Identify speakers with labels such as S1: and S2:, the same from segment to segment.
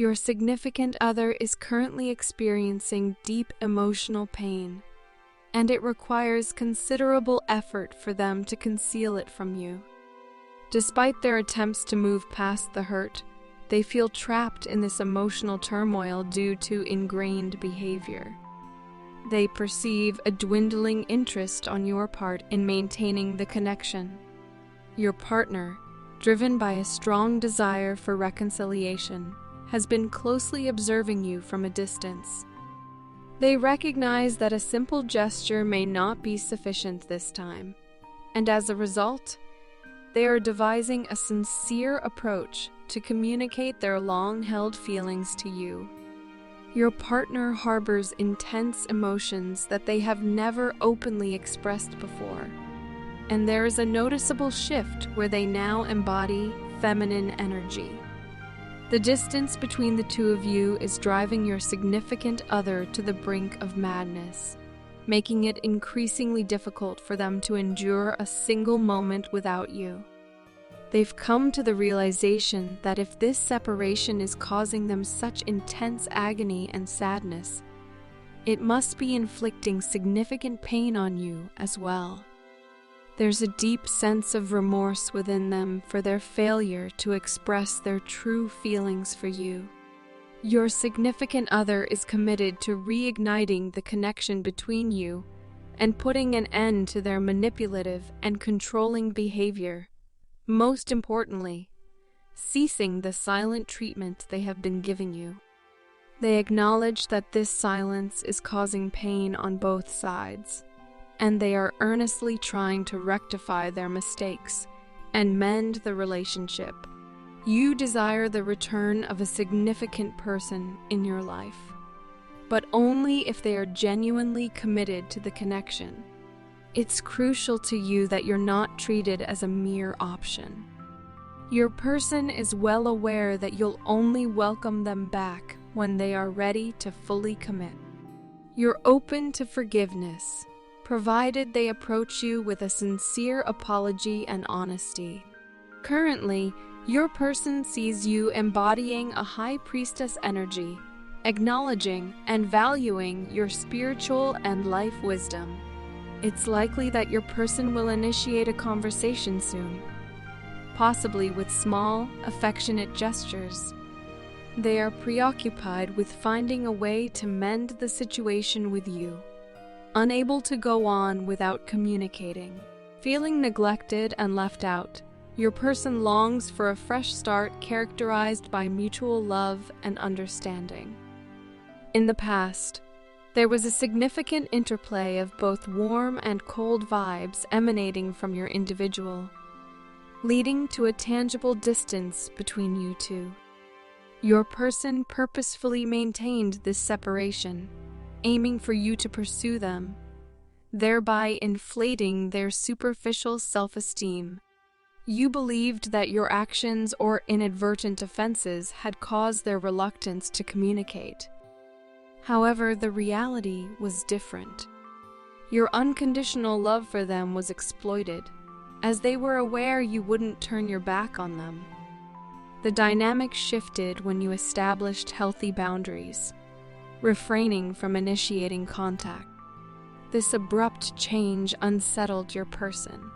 S1: Your significant other is currently experiencing deep emotional pain, and it requires considerable effort for them to conceal it from you. Despite their attempts to move past the hurt, they feel trapped in this emotional turmoil due to ingrained behavior. They perceive a dwindling interest on your part in maintaining the connection. Your partner, driven by a strong desire for reconciliation, has been closely observing you from a distance. They recognize that a simple gesture may not be sufficient this time, and as a result, they are devising a sincere approach to communicate their long-held feelings to you. Your partner harbors intense emotions that they have never openly expressed before, and there is a noticeable shift where they now embody feminine energy. The distance between the two of you is driving your significant other to the brink of madness, making it increasingly difficult for them to endure a single moment without you. They've come to the realization that if this separation is causing them such intense agony and sadness, it must be inflicting significant pain on you as well. There's a deep sense of remorse within them for their failure to express their true feelings for you. Your significant other is committed to reigniting the connection between you and putting an end to their manipulative and controlling behavior. Most importantly, ceasing the silent treatment they have been giving you. They acknowledge that this silence is causing pain on both sides, and they are earnestly trying to rectify their mistakes and mend the relationship. You desire the return of a significant person in your life, but only if they are genuinely committed to the connection. It's crucial to you that you're not treated as a mere option. Your person is well aware that you'll only welcome them back when they are ready to fully commit. You're open to forgiveness, provided they approach you with a sincere apology and honesty. Currently, your person sees you embodying a high priestess energy, acknowledging and valuing your spiritual and life wisdom. It's likely that your person will initiate a conversation soon, possibly with small, affectionate gestures. They are preoccupied with finding a way to mend the situation with you, unable to go on without communicating. Feeling neglected and left out, your person longs for a fresh start characterized by mutual love and understanding. In the past, there was a significant interplay of both warm and cold vibes emanating from your individual, leading to a tangible distance between you two. Your person purposefully maintained this separation, aiming for you to pursue them, thereby inflating their superficial self-esteem. You believed that your actions or inadvertent offenses had caused their reluctance to communicate. However, the reality was different. Your unconditional love for them was exploited, as they were aware you wouldn't turn your back on them. The dynamic shifted when you established healthy boundaries, refraining from initiating contact. This abrupt change unsettled your person.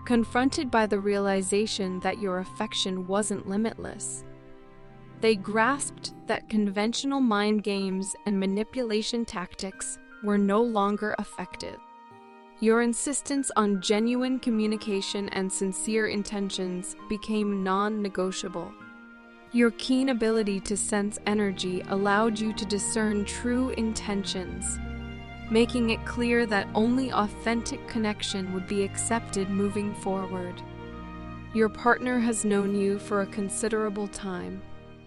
S1: Confronted by the realization that your affection wasn't limitless, they grasped that conventional mind games and manipulation tactics were no longer effective. Your insistence on genuine communication and sincere intentions became non-negotiable. Your keen ability to sense energy allowed you to discern true intentions, making it clear that only authentic connection would be accepted moving forward. Your partner has known you for a considerable time,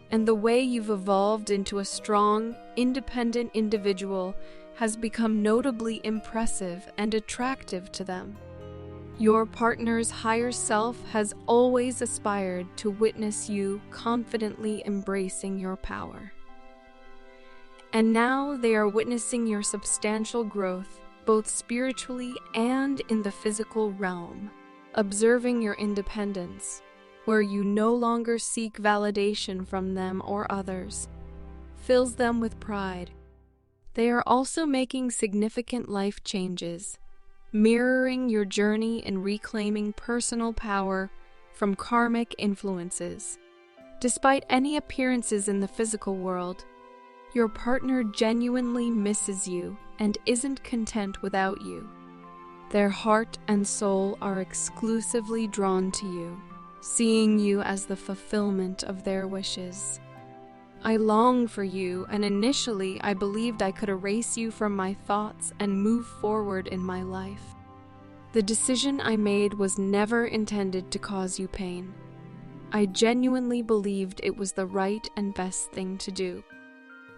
S1: and the way you've evolved into a strong, independent individual has become notably impressive and attractive to them. Your partner's higher self has always aspired to witness you confidently embracing your power. And now they are witnessing your substantial growth, both spiritually and in the physical realm. Observing your independence, where you no longer seek validation from them or others, fills them with pride. They are also making significant life changes, mirroring your journey in reclaiming personal power from karmic influences. Despite any appearances in the physical world, your partner genuinely misses you and isn't content without you. Their heart and soul are exclusively drawn to you, seeing you as the fulfillment of their wishes. I long for you, and initially I believed I could erase you from my thoughts and move forward in my life. The decision I made was never intended to cause you pain. I genuinely believed it was the right and best thing to do.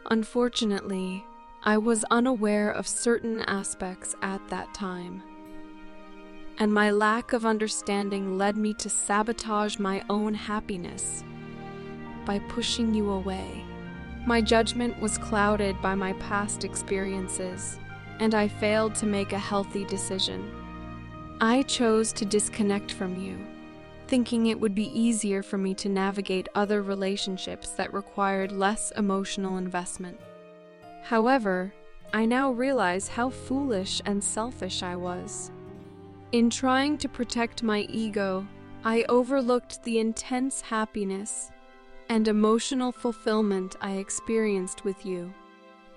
S1: Unfortunately, I was unaware of certain aspects at that time, and my lack of understanding led me to sabotage my own happiness by pushing you away. My judgment was clouded by my past experiences, and I failed to make a healthy decision. I chose to disconnect from you, thinking it would be easier for me to navigate other relationships that required less emotional investment. However, I now realize how foolish and selfish I was. In trying to protect my ego, I overlooked the intense happiness and emotional fulfillment I experienced with you.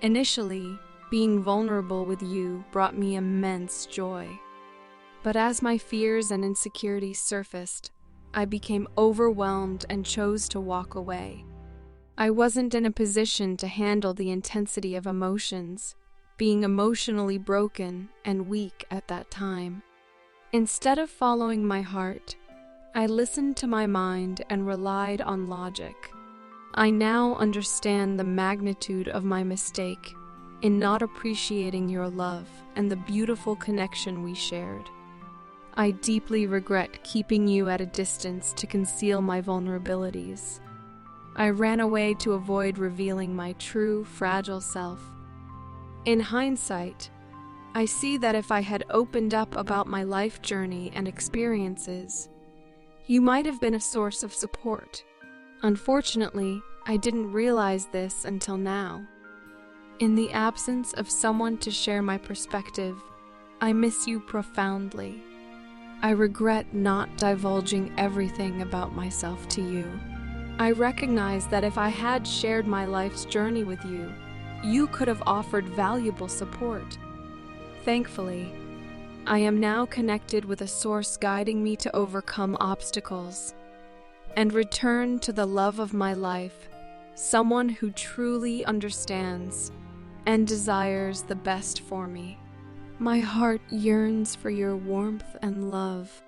S1: Initially, being vulnerable with you brought me immense joy. But as my fears and insecurities surfaced, I became overwhelmed and chose to walk away. I wasn't in a position to handle the intensity of emotions, being emotionally broken and weak at that time. Instead of following my heart, I listened to my mind and relied on logic. I now understand the magnitude of my mistake in not appreciating your love and the beautiful connection we shared. I deeply regret keeping you at a distance to conceal my vulnerabilities. I ran away to avoid revealing my true, fragile self. In hindsight, I see that if I had opened up about my life journey and experiences, you might have been a source of support. Unfortunately, I didn't realize this until now. In the absence of someone to share my perspective, I miss you profoundly. I regret not divulging everything about myself to you. I recognize that if I had shared my life's journey with you, you could have offered valuable support. Thankfully, I am now connected with a source guiding me to overcome obstacles and return to the love of my life, someone who truly understands and desires the best for me. My heart yearns for your warmth and love,